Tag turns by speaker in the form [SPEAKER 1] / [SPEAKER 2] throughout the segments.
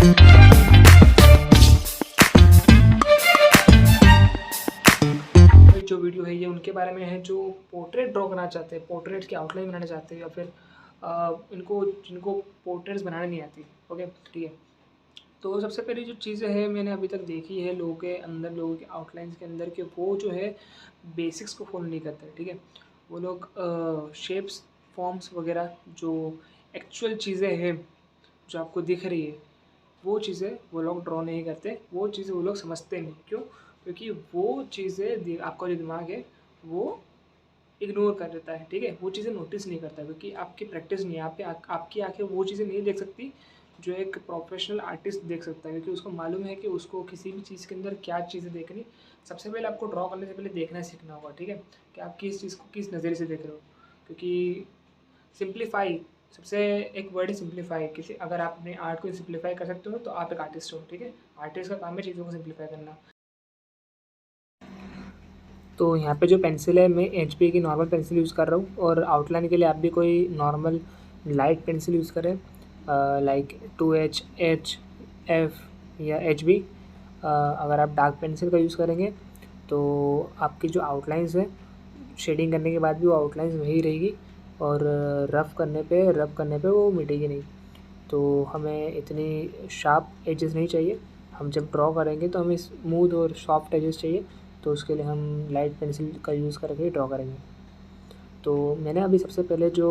[SPEAKER 1] जो वीडियो है ये उनके बारे में है जो पोर्ट्रेट ड्रॉ करना चाहते हैं, पोर्ट्रेट की आउटलाइन बनाना चाहते हैं, या फिर इनको जिनको पोर्ट्रेट्स बनाने नहीं आती। ओके, ठीक है। तो सबसे पहली जो चीज़ें हैं मैंने अभी तक देखी है लोगों के अंदर, लोगों के आउटलाइंस के अंदर, कि वो जो है बेसिक्स को फॉलो नहीं करते। ठीक है, वो लोग शेप्स, फॉर्म्स वगैरह जो एक्चुअल चीज़ें हैं जो आपको दिख रही है, वो चीज़ें वो लोग ड्रॉ नहीं करते, वो चीज़ें वो लोग समझते नहीं। क्यों? क्योंकि वो चीज़ें आपका जो दिमाग है वो इग्नोर कर देता है। ठीक है, वो चीज़ें नोटिस नहीं करता क्योंकि आपकी प्रैक्टिस नहीं है। आपकी आंखें वो चीज़ें नहीं देख सकती जो एक प्रोफेशनल आर्टिस्ट देख सकता है, क्योंकि उसको मालूम है कि उसको किसी भी चीज़ के अंदर क्या चीज़ें देखनी। सबसे पहले आपको ड्रॉ करने से पहले देखना सीखना होगा। ठीक है, कि आप किस चीज़ को किस नज़रिए से देख रहे हो। क्योंकि सिंप्लीफाई, सबसे एक वर्ड है सिंप्लीफाई। किसी अगर आप अपने आर्ट को सिंप्लीफाई कर सकते हो तो आप एक आर्टिस्ट हो। ठीक है, आर्टिस्ट का काम है चीज़ों को सिंप्लीफाई करना। तो यहाँ पे जो पेंसिल है मैं एचपी की नॉर्मल पेंसिल यूज़ कर रहा हूँ, और आउटलाइन के लिए आप भी कोई नॉर्मल लाइट पेंसिल यूज़ करें, लाइक 2H, H, F या HB। अगर आप डार्क पेंसिल का यूज़ करेंगे तो आपकी जो आउटलाइंस है शेडिंग करने के बाद भी वो आउटलाइंस वही रहेगी, और रब करने पे वो मिटेगी नहीं। तो हमें इतनी शार्प एजेस नहीं चाहिए। हम जब ड्रॉ करेंगे तो हमें स्मूथ और सॉफ्ट एजेस चाहिए, तो उसके लिए हम लाइट पेंसिल का यूज़ करके ड्रॉ करेंगे। तो मैंने अभी सबसे पहले जो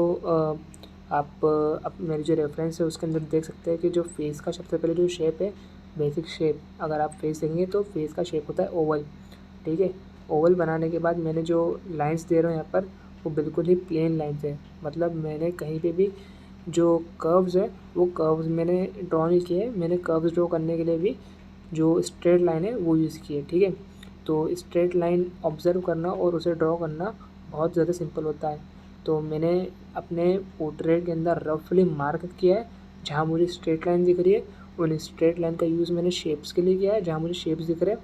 [SPEAKER 1] आप मेरी जो रेफरेंस है उसके अंदर देख सकते हैं कि जो फेस का सबसे पहले जो शेप है, बेसिक शेप, अगर आप फेस देखेंगे तो फेस का शेप होता है ओवल। ठीक है, ओवल बनाने के बाद मैंने जो लाइंस दे रहा हूँ यहाँ पर वो बिल्कुल ही प्लेन लाइंस है। मतलब मैंने कहीं पे भी जो कर्व्स है वो कर्व्स मैंने ड्रॉ नहीं किए। मैंने कर्व्स ड्रॉ करने के लिए भी जो स्ट्रेट लाइन है वो यूज़ की है। ठीक है, तो स्ट्रेट लाइन ऑब्ज़र्व करना और उसे ड्रॉ करना बहुत ज़्यादा सिंपल होता है। तो मैंने अपने पोर्ट्रेट के अंदर रफली मार्क किया है जहाँ मुझे स्ट्रेट लाइन दिख रही है। उन स्ट्रेट लाइन का यूज़ मैंने शेप्स के लिए किया है जहाँ मुझे शेप्स दिख रहे हैं,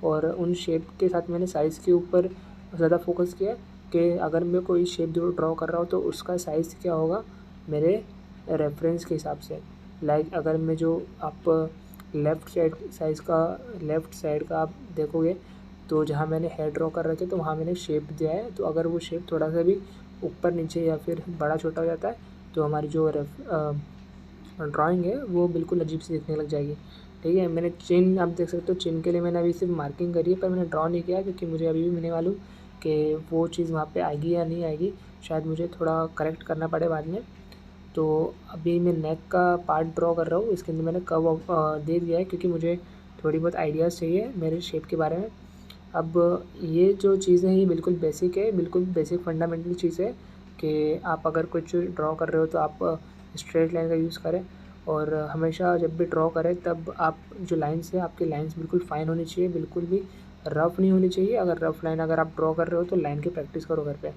[SPEAKER 1] और उन शेप के साथ मैंने साइज़ के ऊपर ज़्यादा फोकस किया है कि अगर मैं कोई शेप जो ड्रॉ कर रहा हूँ तो उसका साइज़ क्या होगा मेरे रेफरेंस के हिसाब से। लाइक अगर मैं जो आप लेफ़्ट साइड का आप देखोगे तो जहाँ मैंने हेड ड्रॉ कर रखे तो वहाँ मैंने शेप दिया है। तो अगर वो शेप थोड़ा सा भी ऊपर नीचे या फिर बड़ा छोटा हो जाता है तो हमारी जो ड्राइंग है वो बिल्कुल अजीब सी दिखने लग जाएगी। ठीक है, मैंने चिन आप देख सकते हो, चिन के लिए मैंने अभी सिर्फ मार्किंग करी है पर मैंने ड्रॉ नहीं किया, क्योंकि मुझे अभी भी नहीं मालूम कि वो चीज़ वहाँ पे आएगी या नहीं आएगी। शायद मुझे थोड़ा करेक्ट करना पड़े बाद में। तो अभी मैं नेक का पार्ट ड्रॉ कर रहा हूँ, इसके अंदर मैंने कर्व दे दिया है क्योंकि मुझे थोड़ी बहुत आइडियाज़ चाहिए मेरे शेप के बारे में। अब ये जो चीज़ें हैं ये बिल्कुल बेसिक है, बिल्कुल बेसिक फंडामेंटल चीज़ है कि आप अगर कुछ ड्रॉ कर रहे हो तो आप स्ट्रेट लाइन का यूज़ करें, और हमेशा जब भी ड्रॉ करें तब आप जो लाइन्स है आपकी लाइन्स बिल्कुल फ़ाइन होनी चाहिए, बिल्कुल भी रफ़ नहीं होनी चाहिए। अगर रफ़ लाइन अगर आप ड्रॉ कर रहे हो तो लाइन की प्रैक्टिस करो घर पे।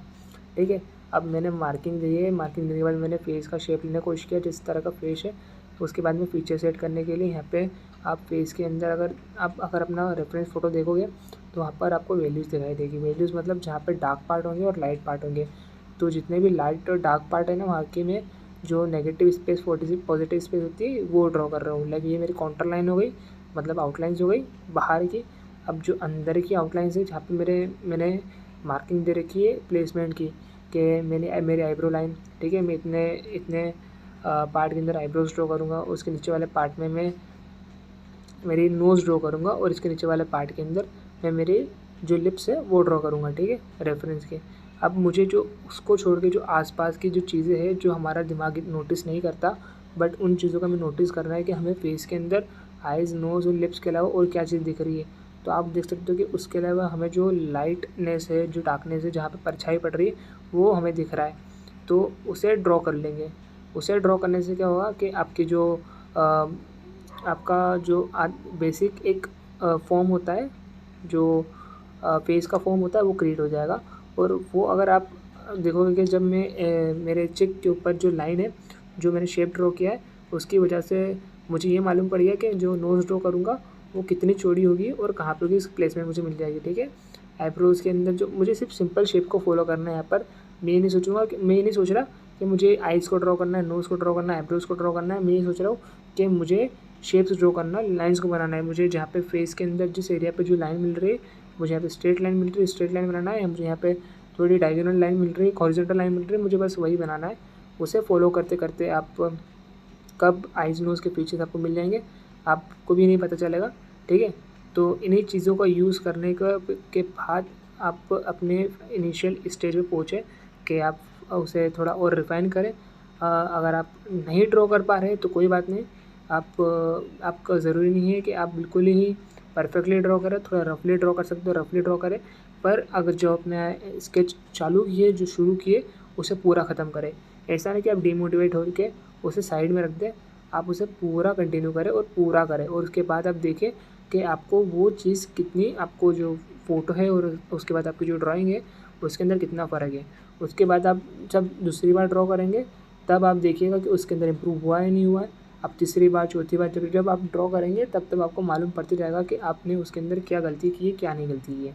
[SPEAKER 1] ठीक है, अब मैंने मार्किंग दी है, मार्किंग देने के बाद मैंने फेस का शेप लेने की कोशिश किया जिस तरह का फेस है। उसके बाद में फीचर सेट करने के लिए यहाँ पे आप फेस के अंदर अगर अपना रेफरेंस फ़ोटो देखोगे तो वहाँ पर आपको वैल्यूज़ दिखाई देगी। वैल्यूज़ मतलब जहाँ पे डार्क पार्ट होंगे और लाइट पार्ट होंगे। तो जितने भी लाइट और डार्क पार्ट है ना वहाँ के में जो नेगेटिव स्पेस पॉजिटिव स्पेस होती है वो ड्रॉ कर रहा हूँ। लाइक ये मेरी काउंटर लाइन हो गई, मतलब आउटलाइंस हो गई बाहर की। अब जो अंदर की आउटलाइंस है जहाँ पे मैंने मार्किंग दे रखी है प्लेसमेंट की, कि मेरी आईब्रो लाइन। ठीक है, मैं इतने इतने पार्ट के अंदर आईब्रोज ड्रॉ करूँगा, उसके नीचे वाले पार्ट में मैं मेरी नोज़ ड्रॉ करूँगा, और इसके नीचे वाले पार्ट के अंदर मैं मेरी जो लिप्स है वो ड्रॉ करूँगा। ठीक है, रेफरेंस के। अब मुझे जो उसको छोड़ के जो आसपास की जो चीज़ें हैं जो हमारा दिमाग नोटिस नहीं करता, बट उन चीज़ों का हमें नोटिस करना है कि हमें फेस के अंदर आइज़, नोज़ और लिप्स के अलावा और क्या चीज़ दिख रही है। तो आप देख सकते हो कि उसके अलावा हमें जो लाइटनेस है, जो डार्कनेस है, जहाँ पे परछाई पड़ रही है वो हमें दिख रहा है, तो उसे ड्रॉ कर लेंगे। उसे ड्रॉ करने से क्या होगा कि आपकी जो आपका जो बेसिक एक फॉर्म होता है, जो फेस का फॉर्म होता है वो क्रिएट हो जाएगा। और वो अगर आप देखोगे कि जब मैं मेरे चिक के ऊपर जो लाइन है, जो मैंने शेप ड्रॉ किया है, उसकी वजह से मुझे ये मालूम पड़ गया कि जो नोज़ ड्रॉ करूँगा वो कितनी चौड़ी होगी और कहाँ पे होगी, इस प्लेसमेंट मुझे मिल जाएगी। ठीक है, आईब्रोज़ के अंदर जो मुझे सिर्फ सिंपल शेप को फॉलो करना है यहाँ पर। मैं ये नहीं सोच रहा कि मुझे आइज़ को ड्रॉ करना है, नोज़ को ड्रॉ करना है, आईब्रोज़ को ड्रॉ करना है। मैं ये सोच रहा हूँ कि मुझे शेप्स ड्रॉ करना, लाइंस को बनाना है मुझे। जहाँ पे फेस के अंदर जिस एरिया पे जो लाइन मिल रही है, मुझे यहाँ पे स्ट्रेट लाइन मिल रही है, स्ट्रेट लाइन बनाना है। मुझे यहाँ पे थोड़ी डायगोनल लाइन मिल रही है, हॉरिजॉन्टल लाइन मिल रही है, मुझे बस वही बनाना है। उसे फॉलो करते करते आप कब आइज नोज़ के फीचर्स आपको मिल जाएंगे आपको भी नहीं पता चलेगा, ठीक है। तो इन्हीं चीज़ों का यूज़ करने के बाद आप अपने इनिशियल स्टेज पे पहुँचे कि आप उसे थोड़ा और रिफ़ाइन करें। अगर आप नहीं ड्रॉ कर पा रहे हैं तो कोई बात नहीं, आपका ज़रूरी नहीं है कि आप बिल्कुल ही परफेक्टली ड्रॉ करें, थोड़ा रफली ड्रॉ कर सकते हो, रफली ड्रॉ करें। पर अगर जो अपने स्केच चालू किए, जो शुरू किए, उसे पूरा ख़त्म करें। ऐसा नहीं कि आप डिमोटिवेट हो के उसे साइड में रख दें, आप उसे पूरा कंटिन्यू करें और पूरा करें। और उसके बाद आप देखें कि आपको वो चीज़ कितनी, आपको जो फ़ोटो है और उसके बाद आपकी जो ड्राइंग है उसके अंदर कितना फ़र्क है। उसके बाद आप जब दूसरी बार ड्रॉ करेंगे तब आप देखिएगा कि उसके अंदर इम्प्रूव हुआ है नहीं हुआ है। अब तीसरी बार, चौथी बार जब आप ड्रॉ करेंगे तब आपको मालूम पड़ते जाएगा कि आपने उसके अंदर क्या गलती की है, क्या नहीं गलती की है,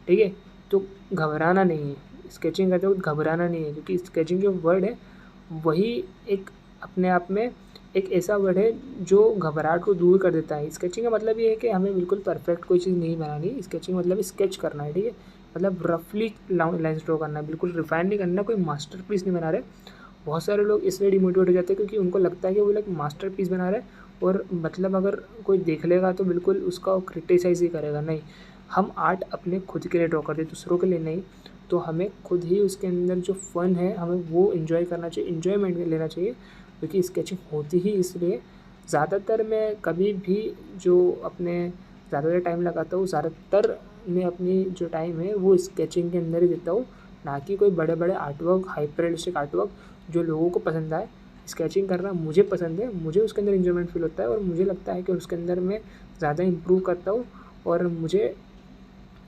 [SPEAKER 1] ठीक है। तो घबराना नहीं है, स्केचिंग करते वक्त घबराना नहीं है, क्योंकि स्केचिंग जो वर्ड है वही एक अपने आप में एक ऐसा वर्ड है जो घबराहट को दूर कर देता है। स्केचिंग का मतलब ये है कि हमें बिल्कुल परफेक्ट कोई चीज़ नहीं बनानी। स्केचिंग मतलब स्केच करना है, ठीक है, मतलब रफली लाइन्स ड्रॉ करना है, बिल्कुल रिफाइन नहीं करना, कोई मास्टरपीस नहीं बना रहे। बहुत सारे लोग इसलिए डिमोटिवेट हो जाते हैं क्योंकि उनको लगता है कि वो लोग मास्टरपीस बना रहे हैं, और मतलब अगर कोई देख लेगा तो बिल्कुल उसका क्रिटिसाइज़ ही करेगा। नहीं, हम आर्ट अपने खुद के लिए ड्रॉ करते हैं, दूसरों के लिए नहीं। तो हमें खुद ही उसके अंदर जो फ़न है हमें वो इन्जॉय करना चाहिए, इन्जॉयमेंट लेना चाहिए, क्योंकि स्केचिंग होती ही इसलिए। ज़्यादातर मैं कभी भी जो अपने ज़्यादातर टाइम लगाता हूँ, ज़्यादातर मैं अपनी जो टाइम है वो स्केचिंग के अंदर ही देता हूँ, ना कि कोई बड़े बड़े आर्टवर्क, हाइपर रियलिस्टिक आर्टवर्क जो लोगों को पसंद आए। स्केचिंग करना मुझे पसंद है, मुझे उसके अंदर इन्जॉयमेंट फील होता है, और मुझे लगता है कि उसके अंदर मैं ज़्यादा इम्प्रूव करता हूँ और मुझे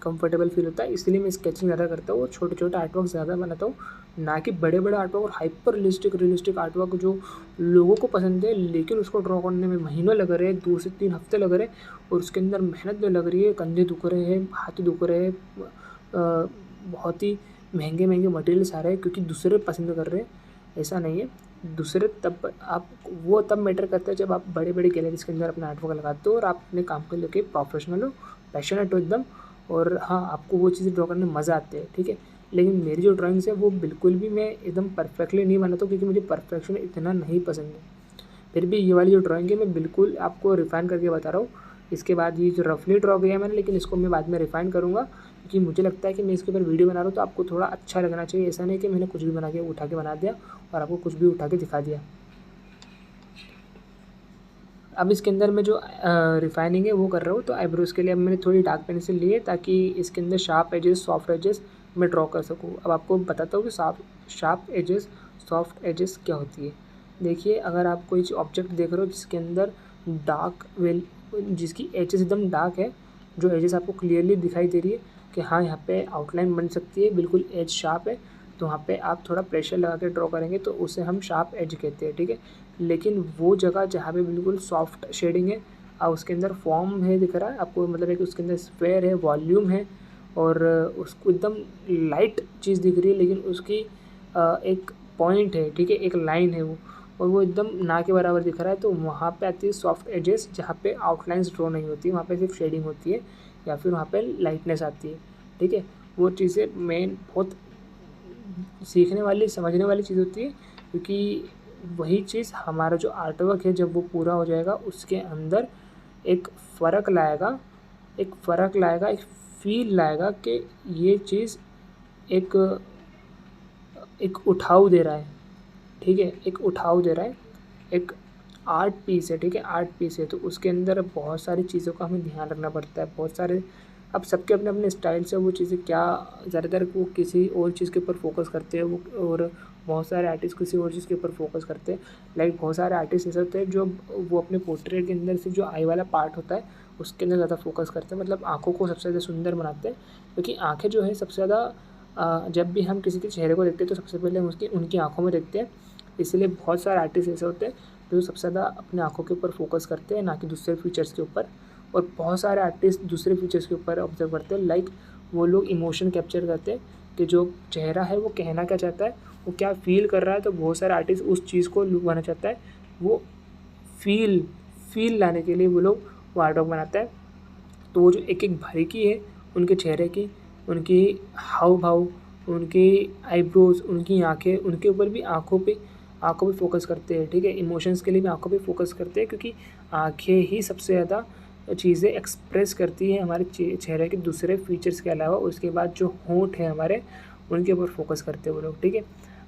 [SPEAKER 1] कंफर्टेबल फील होता है, इसलिए मैं स्केचिंग ज़्यादा करता हूँ और छोटे छोटे आर्टवर्क ज़्यादा बनाता हूँ, ना कि बड़े बड़े आर्टवर्क और हाइपर रियलिस्टिक आर्टवर्क जो लोगों को पसंद है, लेकिन उसको ड्रॉ करने में महीनों लग रहे हैं, 2 से 3 हफ्ते लग रहे हैं, और उसके अंदर मेहनत भी लग रही है, कंधे दुख रहे हैं, हाथ दुख रहे हैं, बहुत ही महंगे मटेरियल्स आ रहे हैं क्योंकि दूसरे पसंद कर रहे हैं। ऐसा नहीं है, दूसरे तब आप वो तब मैटर करता है जब आप बड़े बड़ी गैलरीज के अंदर अपना आर्टवर्क लगाते हो और आप अपने काम को लेके प्रोफेशनल हो, पैशनेट हो एकदम, और हाँ आपको वो चीज़ें ड्रॉ करने में मज़ा आते हैं, ठीक है। लेकिन मेरी जो ड्राइंग्स है वो बिल्कुल भी मैं एकदम परफेक्टली नहीं बनाता हूँ, क्योंकि मुझे परफेक्शन इतना नहीं पसंद है। फिर भी ये वाली जो ड्राइंग है मैं बिल्कुल आपको रिफ़ाइन करके बता रहा हूँ। इसके बाद ये जो रफली ड्रॉ किया है मैंने, लेकिन इसको मैं बाद में रिफ़ाइन करूँगा, क्योंकि मुझे लगता है कि मैं इसके ऊपर वीडियो बना रहा हूँ तो आपको थोड़ा अच्छा लगना चाहिए। ऐसा नहीं कि मैंने कुछ भी बना के उठा के बना दिया और आपको कुछ भी उठा के दिखा दिया। अब इसके अंदर मैं जो रिफाइनिंग है वो कर रहा हूँ। तो आईब्रोज़ के लिए अब मैंने थोड़ी डार्क पेंसिल ली है ताकि इसके अंदर शार्प एजेस, सॉफ्ट एजेस मैं ड्रॉ कर सकूँ। अब आपको बताता हूँ कि शार्प एजेस, सॉफ्ट एजेस क्या होती है। देखिए, अगर आप कोई ऑब्जेक्ट देख रहे हो जिसके अंदर जिसकी एजेस एकदम डार्क है, जो एजेस आपको क्लियरली दिखाई दे रही है कि हाँ यहाँ पे आउटलाइन बन सकती है, बिल्कुल एज शार्प है, तो वहाँ पे आप थोड़ा प्रेशर लगा के ड्रॉ करेंगे तो उसे हम शार्प एज कहते हैं, ठीक है। लेकिन वो जगह जहाँ पे बिल्कुल सॉफ्ट शेडिंग है और उसके अंदर फॉर्म है दिख रहा है आपको, मतलब है कि उसके अंदर स्क्वायर है, वॉल्यूम है, और उसको एकदम लाइट चीज़ दिख रही है, लेकिन उसकी एक पॉइंट है, ठीक है, एक लाइन है वो, और वो एकदम ना के बराबर दिख रहा है, तो वहाँ पे आती है सॉफ्ट एजेस, जहाँ पे आउटलाइंस ड्रॉ नहीं होती है, वहाँ पे सिर्फ शेडिंग होती है या फिर वहाँ पे लाइटनेस आती है, ठीक है। वो चीज़ें मेन बहुत सीखने वाली, समझने वाली चीज़ होती है, क्योंकि वही चीज़ हमारा जो आर्टवर्क है जब वो पूरा हो जाएगा उसके अंदर एक फ़र्क लाएगा, एक फ़ील लाएगा कि ये चीज़ एक उठाव दे रहा है, ठीक है, एक उठाव दे रहा है, एक आर्ट पीस है, ठीक है, आर्ट पीस है। तो उसके अंदर बहुत सारी चीज़ों का हमें ध्यान रखना पड़ता है, बहुत सारे, अब सबके अपने अपने स्टाइल से वो चीज़ें क्या, ज़्यादातर वो किसी और चीज़ के ऊपर फोकस करते हैं, वो, और बहुत सारे आर्टिस्ट किसी और चीज़ के ऊपर फोकस करते हैं। लाइक बहुत सारे आर्टिस्ट ऐसे होते हैं जो वो अपने पोर्ट्रेट के अंदर से जो आई वाला पार्ट होता है उसके अंदर ज़्यादा फोकस करते हैं, मतलब आँखों को सबसे ज़्यादा सुंदर बनाते हैं, क्योंकि आँखें जो है सबसे ज़्यादा, जब भी हम किसी के चेहरे को देखते हैं तो सबसे पहले हम उनकी आँखों में देखते हैं। इसलिए बहुत सारे आर्टिस्ट ऐसे होते हैं जो सबसे ज़्यादा अपने आँखों के ऊपर फोकस करते हैं, ना कि दूसरे फीचर्स के ऊपर। और बहुत सारे आर्टिस्ट दूसरे फीचर्स के ऊपर ऑब्जर्व करते हैं, लाइक वो लोग इमोशन कैप्चर करते हैं कि जो चेहरा है वो कहना क्या चाहता है, वो क्या फ़ील कर रहा है। तो बहुत सारे आर्टिस्ट उस चीज़ को लुभाना चाहता है, वो फील लाने के लिए वो लोग वो आर्ट वर्क बनाता है। तो वो जो एक एक बारीकी है उनके चेहरे की, उनकी हाव भाव, उनकी आईब्रोज, उनकी आँखें, उनके ऊपर भी आँखों पे फोकस करते हैं, ठीक है। इमोशंस के लिए भी आँखों पे फोकस करते हैं, क्योंकि आँखें ही सबसे ज़्यादा चीज़ें एक्सप्रेस करती है हमारे चेहरे के दूसरे फीचर्स के अलावा। उसके बाद जो होंठ है हमारे, उनके ऊपर फोकस करते हैं वो लोग, ठीक है।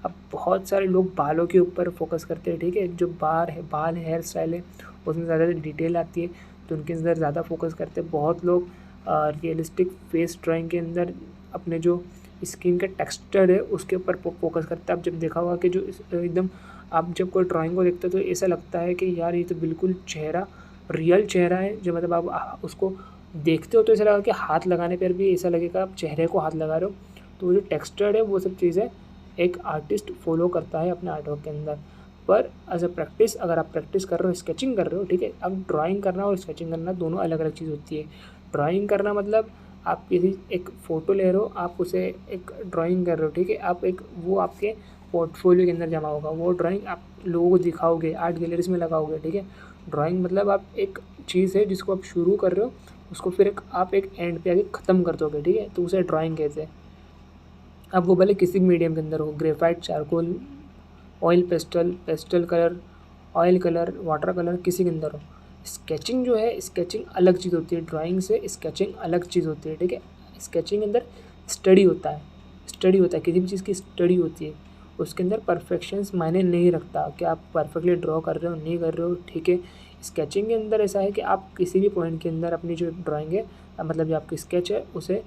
[SPEAKER 1] अब बहुत सारे लोग बालों के ऊपर फोकस करते हैं, ठीक है। जो बाल हेयर स्टाइल है उसमें ज़्यादा डिटेल आती है, तो उनके अंदर ज़्यादा फोकस करते हैं। बहुत लोग रियलिस्टिक फेस ड्राइंग के अंदर अपने जो स्किन का टेक्सचर है उसके ऊपर फोकस करते हैं। आप जब देखा होगा कि जो एकदम आप जब कोई ड्राइंग को देखते हो तो ऐसा लगता है कि यार ये तो बिल्कुल चेहरा रियल चेहरा है, जो मतलब आप उसको देखते हो तो ऐसा लगा कि हाथ लगाने पर भी ऐसा लगेगा आप चेहरे को हाथ लगा रहे हो। तो वो जो टेक्सचर है वो सब चीज़ें एक आर्टिस्ट फॉलो करता है अपने आर्ट वर्क के अंदर। पर एज अ प्रैक्टिस, अगर आप प्रैक्टिस कर रहे हो, स्केचिंग कर रहे हो, ठीक है। अब ड्राइंग करना और स्केचिंग करना दोनों अलग अलग चीज़ होती है। ड्राइंग करना मतलब आप किसी एक फ़ोटो ले रहे हो, आप उसे एक ड्राइंग कर रहे हो, ठीक है। आप एक वो आपके पोर्टफोलियो के अंदर जमा होगा, वो ड्राइंग आप लोगों को दिखाओगे, आर्ट गैलरीज में लगाओगे, ठीक है। ड्राइंग मतलब आप एक चीज़ है जिसको आप शुरू कर रहे हो, उसको फिर आप एक एंड पे आके ख़त्म कर दोगे, ठीक है। तो उसे ड्राइंग कहते हैं। अब वो भले किसी भी मीडियम के अंदर हो, graphite, charcoal, oil pastel, pastel colour, oil colour, water colour, किसी के अंदर हो। स्केचिंग जो है, स्केचिंग अलग चीज़ होती है, ड्राइंग से स्केचिंग अलग चीज़ होती है, ठीक है। स्केचिंग के अंदर स्टडी होता है, किसी भी चीज़ की स्टडी होती है। उसके अंदर परफेक्शंस मायने नहीं रखता कि आप परफेक्टली ड्रॉ कर रहे हो नहीं कर रहे हो, ठीक है। स्केचिंग के अंदर ऐसा है कि आप किसी भी पॉइंट के अंदर अपनी जो ड्राइंग है, मतलब जो आपकी स्केच है, उसे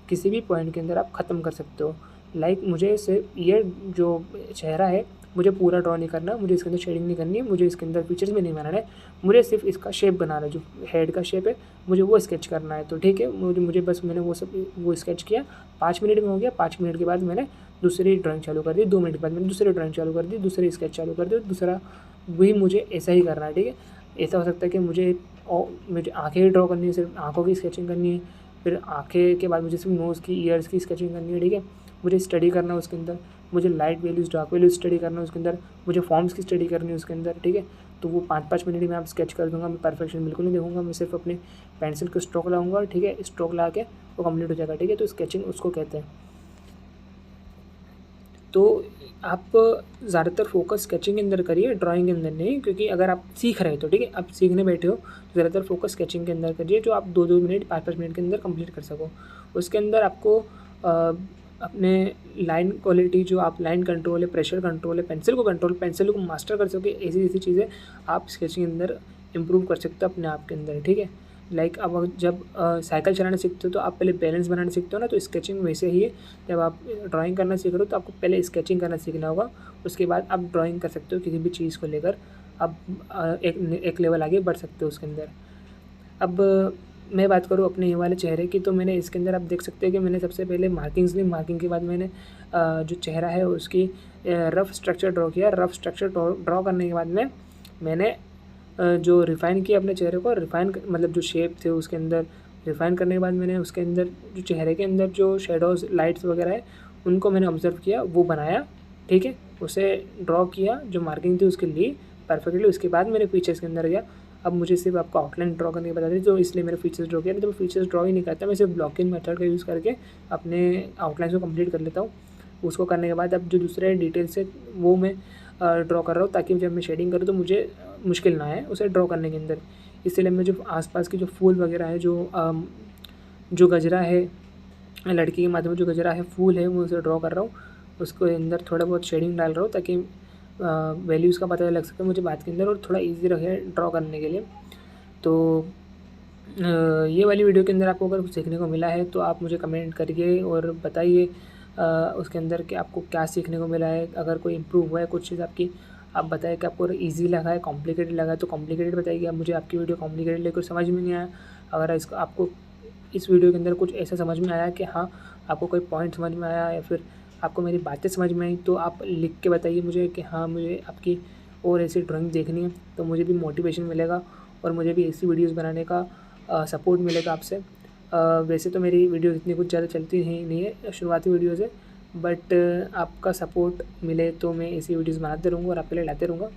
[SPEAKER 1] किसी भी पॉइंट के अंदर आप ख़त्म कर सकते हो। लाइक मुझे सिर्फ ये जो चेहरा है मुझे पूरा ड्रॉ नहीं करना, मुझे इसके अंदर शेडिंग नहीं करनी है, मुझे इसके अंदर फीचर्स भी नहीं बनाना है, मुझे सिर्फ इसका शेप बनाना है, जो हेड का शेप है मुझे वो स्केच करना है। तो ठीक है, मुझे बस मैंने वो स्केच किया, 5 मिनट में हो गया। 5 मिनट के बाद मैंने दूसरी ड्राइंग चालू कर दी, 2 मिनट के बाद मैंने दूसरी ड्राइंग चालू कर दी, दूसरी स्केच चालू कर दी, दूसरा वही मुझे ऐसा ही करना है, ठीक है। ऐसा हो सकता है कि मुझे आँखें ही ड्रॉ करनी है, सिर्फ आँखों की स्केचिंग करनी है, फिर आँखें के बाद मुझे सिर्फ नोज़ की, ईयर्स की स्केचिंग करनी है, ठीक है। मुझे स्टडी करना है उसके अंदर, मुझे light values, dark values study करना है उसके अंदर, मुझे फॉर्म्स की स्टडी करनी है उसके अंदर, ठीक है। तो वो 5-5 मिनट में आप स्केच कर दूँगा, मैं परफेक्शन बिल्कुल नहीं देखूँगा, मैं सिर्फ अपने पेंसिल को स्ट्रोक लाऊँगा, ठीक है। स्ट्रोक ला के वो कंप्लीट हो जाएगा, ठीक है। तो स्केचिंग उसको कहते हैं। तो आप ज़्यादातर फोकस स्केचिंग के अंदर करिए, ड्राइंग के अंदर नहीं, क्योंकि अगर आप सीख रहे हो तो ठीक है, आप सीखने बैठे हो तो ज़्यादातर फोकस स्केचिंग के अंदर करिए, जो आप 2-2 मिनट 5-5 मिनट के अंदर कंप्लीट कर सको। उसके अंदर आपको अपने लाइन क्वालिटी, जो आप लाइन कंट्रोल है, प्रेशर कंट्रोल है, पेंसिल को मास्टर कर सके, ऐसी चीज़ें आप स्केचिंग के अंदर इम्प्रूव कर सकते हो अपने आप के अंदर, ठीक है। लाइक अब जब साइकिल चलाना सीखते हो तो आप पहले बैलेंस बनाना सीखते हो ना, तो स्केचिंग वैसे ही है। जब आप ड्राइंग करना सीख रहे हो तो आपको पहले स्केचिंग करना सीखना होगा, उसके बाद आप ड्राइंग कर सकते हो किसी भी चीज़ को लेकर, आप एक लेवल आगे बढ़ सकते हो उसके अंदर। अब मैं बात करूँ अपने ये वाले चेहरे की, तो मैंने इसके अंदर आप देख सकते हैं कि मैंने सबसे पहले मार्किंग्स ली, मार्किंग के बाद मैंने जो चेहरा है उसकी रफ़ स्ट्रक्चर ड्रॉ किया। रफ़ स्ट्रक्चर ड्रॉ करने के बाद में मैंने जो रिफ़ाइन किया अपने चेहरे को, मतलब जो शेप थे उसके अंदर रिफ़ाइन करने के बाद मैंने उसके अंदर जो चेहरे के अंदर जो शेडोज़, लाइट्स वगैरह है, उनको मैंने ऑब्ज़र्व किया, वो बनाया, ठीक है। उसे ड्रॉ किया, जो मार्किंग थी उसकी ली परफेक्टली। उसके बाद मैंने फीचर्स के अंदर गया। अब मुझे सिर्फ आपको आउटलाइन ड्रॉ करने की बता दी, तो इसलिए मैंने फीचर्स ड्रॉ किया। नहीं तो मैं फीचर्स ड्रॉ ही नहीं करता, मैं सिर्फ ब्लॉकिंग मेथड का यूज़ करके अपने आउटलाइन को कंप्लीट कर लेता हूँ। उसको करने के बाद अब जो दूसरे डिटेल्स है वो मैं ड्रॉ कर रहा हूँ, ताकि जब मैं शेडिंग करूँ तो मुझे मुश्किल ना आए उसे ड्रॉ करने के अंदर। इसलिए मैं जो आसपास के जो फूल वगैरह है, जो गजरा है, लड़की के माथे में जो गजरा है, फूल है, वो उसे ड्रॉ कर रहा हूँ। उसको अंदर थोड़ा बहुत शेडिंग डाल रहा हूँ, ताकि वैल्यूज़ का पता लग सके मुझे बात के अंदर, और थोड़ा ईजी रहे ड्रॉ करने के लिए। तो ये वाली वीडियो के अंदर आपको अगर कुछ सीखने को मिला है तो आप मुझे कमेंट करिए और बताइए उसके अंदर कि आपको क्या सीखने को मिला है। अगर कोई इम्प्रूव हुआ है कुछ चीज़ आपकी, आप बताएं कि आपको ईजी लगा है, कॉम्प्लिकेटेड लगा है तो कॉम्प्लिकेटेड बताइए। अब मुझे आपकी वीडियो कॉम्प्लिकेटेड लेकर समझ में नहीं आया, अगर इसको आपको इस वीडियो के अंदर कुछ ऐसा समझ में आया कि हाँ आपको कोई पॉइंट समझ में आया, या फिर आपको मेरी बातें समझ में आई, तो आप लिख के बताइए मुझे कि हाँ मुझे आपकी और ऐसी ड्राइंग देखनी है, तो मुझे भी मोटिवेशन मिलेगा और मुझे भी ऐसी वीडियोज़ बनाने का सपोर्ट मिलेगा आपसे। वैसे तो मेरी वीडियो इतनी कुछ ज़्यादा चलती ही नहीं है, शुरुआती वीडियोज़ है, बट आपका सपोर्ट मिले तो मैं ऐसी वीडियोज़ बनाते रहूँगा और आपके लिए लाते रहूँगा।